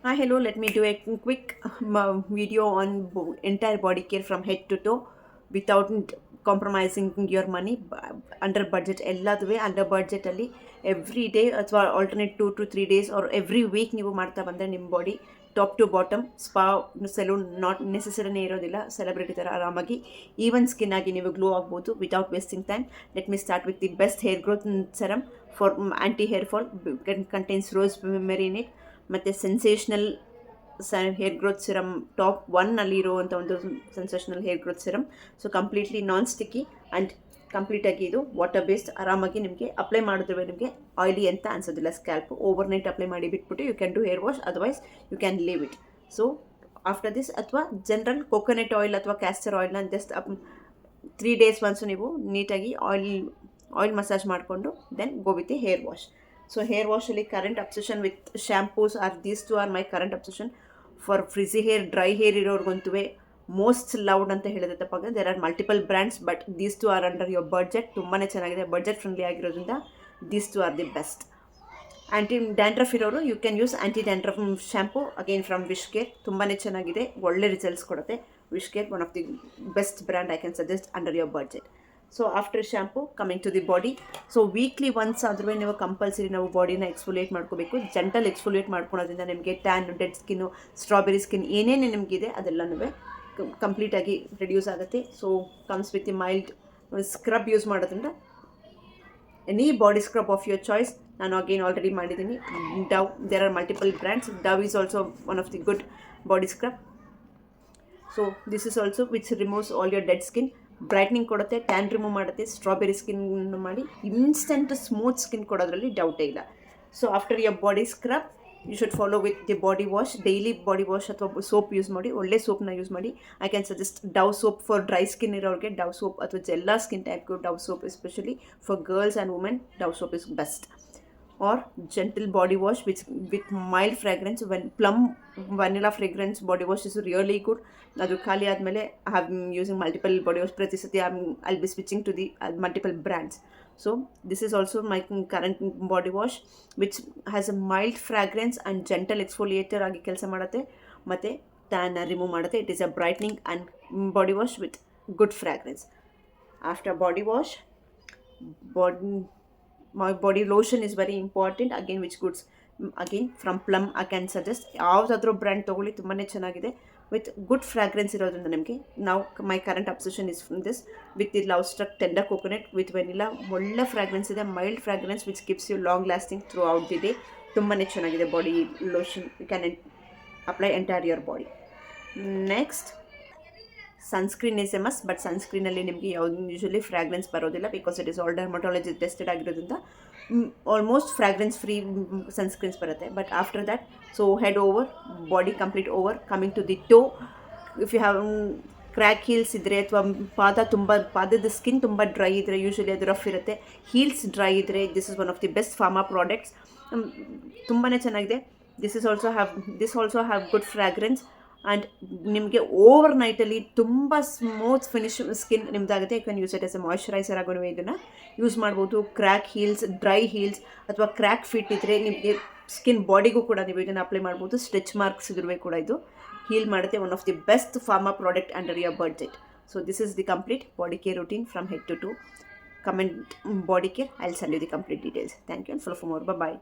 Hello, let me do a quick video on entire body care from head to toe without compromising your money under budget. ಎಲ್ಲದುವೆ under ಬಡ್ಜೆಟಲ್ಲಿ every day ಅಥವಾ alternate 2 to 3 days or every week ನೀವು ಮಾಡ್ತಾ ಬಂದರೆ ನಿಮ್ಮ body top to bottom spa salon not ನೆಸೆಸರಿನೇ ಇರೋದಿಲ್ಲ. Celebrity ಥರ ಆರಾಮಾಗಿ ಈವನ್ ಸ್ಕಿನ್ ಆಗಿ ನೀವು ಗ್ಲೋ ಆಗ್ಬೋದು without wasting time. Let me start with the best hair growth serum for anti hair fall contains rosemary in it. ಮತ್ತು sensational hair growth serum top ಒನ್ನಲ್ಲಿ ಇರುವಂಥ ಒಂದು sensational hair growth serum. So completely non sticky and ಕಂಪ್ಲೀಟಾಗಿ ಇದು water based. ಆರಾಮಾಗಿ ನಿಮಗೆ apply ಮಾಡಿದ್ರೆ ನಿಮಗೆ ಆಯಿಲಿ ಅಂತ ಅನ್ಸೋದಿಲ್ಲ. ಸ್ಕ್ಯಾಲ್ಪು ಓವರ್ ನೈಟ್ ಅಪ್ಲೈ ಮಾಡಿ ಬಿಟ್ಬಿಟ್ಟು you can do hair wash, otherwise you can leave it. So after this ಅಥವಾ ಜನರಲ್ ಕೊಕೊನಟ್ ಆಯಿಲ್ ಅಥವಾ ಕ್ಯಾಸ್ಟರ್ ಆಯಿಲ್ನ ಜಸ್ಟ್ 3 days ಒನ್ಸು ನೀವು ನೀಟಾಗಿ ಆಯಿಲ್ ಮಸಾಜ್ ಮಾಡಿಕೊಂಡು then go with a hair wash. So hair ವಾಶಲ್ಲಿ current obsession with shampoos are these two are my current obsession. For frizzy hair dry hair ಇರೋರ್ಗಂತೂ most loved ಅಂತ ಹೇಳಿದ್ರೆ ತಪ್ಪಾಗ there are multiple brands but these two are under your budget. ತುಂಬಾ ಚೆನ್ನಾಗಿದೆ, budget friendly ಆಗಿರೋದ್ರಿಂದ these two are the best. Anti dandruff ಇರೋರು you can use anti dandruff shampoo again from WishCare. ತುಂಬಾ ಚೆನ್ನಾಗಿದೆ, ಒಳ್ಳೆ ರಿಸಲ್ಟ್ಸ್ ಕೊಡುತ್ತೆ. WishCare one of the best brand I can suggest under your budget. So after shampoo coming to the body. So weekly once ಆದ್ರೂ ನೀವು compulsory ನಾವು ಬಾಡಿನ exfoliate ಮಾಡ್ಕೋಬೇಕು. Gentle exfoliate ಮಾಡ್ಕೊಳೋದ್ರಿಂದ ನಿಮಗೆ tan, dead skin, strawberry skin ಏನೇನು ನಿಮಗಿದೆ ಅದೆಲ್ಲನೂ ಕಂಪ್ಲೀಟಾಗಿ ರಿಡ್ಯೂಸ್ ಆಗುತ್ತೆ. So comes with the mild scrub use ಮಾಡೋದ್ರಿಂದ any body scrub of your choice. ನಾನು ಅಗೇನ್ ಆಲ್ರೆಡಿ ಮಾಡಿದ್ದೀನಿ Dove. There are multiple brands. Dove is also one of the good body scrub. So this is also which removes all your dead skin. Brightening ಕೊಡುತ್ತೆ, tan remove ಮಾಡುತ್ತೆ, strawberry skin ಮಾಡಿ instant smooth skin ಕೊಡೋದ್ರಲ್ಲಿ ಡೌಟೇ ಇಲ್ಲ. So after your body scrub you should follow with the body wash. Daily body wash ಅಥವಾ soap use ಮಾಡಿ, ಒಳ್ಳೆ ಸೋಪ್ನ use ಮಾಡಿ. I can suggest Dove soap for dry skin ಇರೋರಿಗೆ. Dove soap ಅಥವಾ ಎಲ್ಲ ಸ್ಕಿನ್ ಟೈಪ್ಗೂ Dove soap, especially for girls and women Dove soap is best. Or gentle body wash which with mild fragrance. When plum vanilla fragrance body wash is really good. Adu khali ಆದಮೇಲೆ I have been using multiple body wash. ಪ್ರತಿ ಸತಿ I'll be switching to the multiple brands. So this is also my current body wash which has a mild fragrance and gentle exfoliator ಆಗಿ ಕೆಲಸ ಮಾಡುತ್ತೆ ಮತ್ತು tan remove ಮಾಡುತ್ತೆ. It is a brightening and body wash with good fragrance. After body wash, my body lotion is very important again which goods again from Plum I can suggest. ಯಾವುದಾದ್ರೂ brand ತೊಗೊಳ್ಳಿ, ತುಂಬಾ ಚೆನ್ನಾಗಿದೆ with good fragrance ಇರೋದ್ರಿಂದ ನಿಮಗೆ. ನಾವು my current obsession is from this with the love struck tender coconut with vanilla. ಒಳ್ಳೆ fragrance ಇದೆ, mild fragrance which gives you long lasting throughout the day. ತುಂಬಾ ಚೆನ್ನಾಗಿದೆ body lotion. You can apply entire your body. Next sunscreen is a must. But ಸನ್ಸ್ಕ್ರೀನಲ್ಲಿ ನಿಮಗೆ ಯಾವುದು usually fragrance ಬರೋದಿಲ್ಲ because it is all dermatology tested ಆಗಿರೋದ್ರಿಂದ almost fragrance free sunscreens ಬರುತ್ತೆ. But after that so head over, body complete over, coming to the toe. If you have crack heels ಇದ್ದರೆ ಅಥವಾ ಪಾದದ skin ತುಂಬ dry ಇದ್ದರೆ usually ಅದು rough ಇರುತ್ತೆ. Heels dry ಇದ್ದರೆ this is one of the best pharma products. ತುಂಬಾ ಚೆನ್ನಾಗಿದೆ. This also have good fragrance and ನಿಮಗೆ ಓವರ್ ನೈಟಲ್ಲಿ ತುಂಬ ಸ್ಮೂತ್ ಫಿನಿಶ್ ಸ್ಕಿನ್ ನಿಮ್ಮದಾಗುತ್ತೆ. You can use it as a moisturiser ಆಗೂ ಇದನ್ನು ಯೂಸ್ ಮಾಡ್ಬೋದು. ಕ್ರ್ಯಾಕ್ ಹೀಲ್ಸ್, ಡ್ರೈ ಹೀಲ್ಸ್ ಅಥವಾ ಕ್ರ್ಯಾಕ್ ಫಿಟ್ ಇದ್ದರೆ ನಿಮಗೆ ಸ್ಕಿನ್ ಬಾಡಿಗೂ ಕೂಡ ನೀವು ಇದನ್ನು ಅಪ್ಲೈ ಮಾಡ್ಬೋದು. ಸ್ಟ್ರೆಚ್ ಮಾರ್ಕ್ಸ್ ಇದ್ರೂ ಕೂಡ ಇದು ಹೀಲ್ ಮಾಡುತ್ತೆ. One of the best pharma product under your budget. So this is the complete body care routine from head to toe. Comment body care, I'll send you the complete details. Thank you and follow for more. Bye bye.